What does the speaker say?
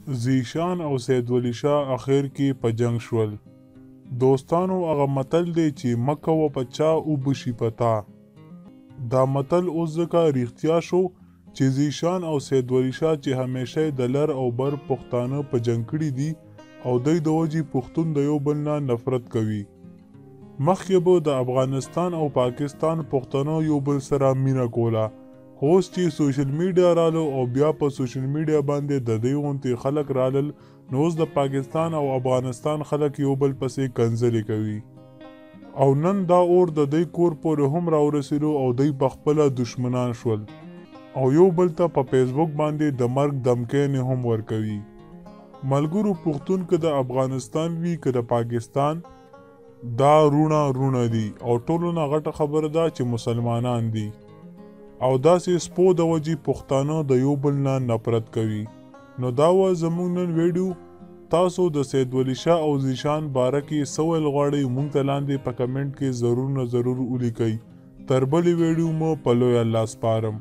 زیشان او سید ولی شاه اخر کې په جنگ شول. دوستانو هغه متل دی چې مه کوه په چا اوبه پتا. دا متل اوس ځکه رښتیا شو چې زیشان او سید ولی شاه چې همیشه د لر او بر پښتانه په جنگ کړي دي او دوی د وجې پښتون د یو بل نه نفرت کوي. مخکې به د افغانستان او پاکستان پښتنو یو بل سره مینه کوله، خو اوس چې سوشل میډیا رالو او بیا په سوشل میډیا باندې د دې غونتې خلک رالل، نو اوس د پاکستان او افغانستان خلک یو بل پسې کنځلې کوي او نن دا اور د دوی کور پورې هم راورسېدو او دوی پخپله دشمنان شول او یو بل ته په فیسبوک باندې د مرګ دمکینې هم ورکوي. ملګرو پښتون که د افغانستان وي که د پاکستان، دا رونه دي او ټولو نه غټه خبره ده چې مسلمانان دي او داسې سپو د وجې پښتانه د یو بل نه نفرت کوي. نو دا وه زموږ نن ویډیو. تاسو د سید ولی شاه او زیشان باره کې څه ویل غواړئ موږ ته لاندې په کمنټ کې ضرور ولیکئ. تر بلې ویډیو مو په لوی الله سپارم.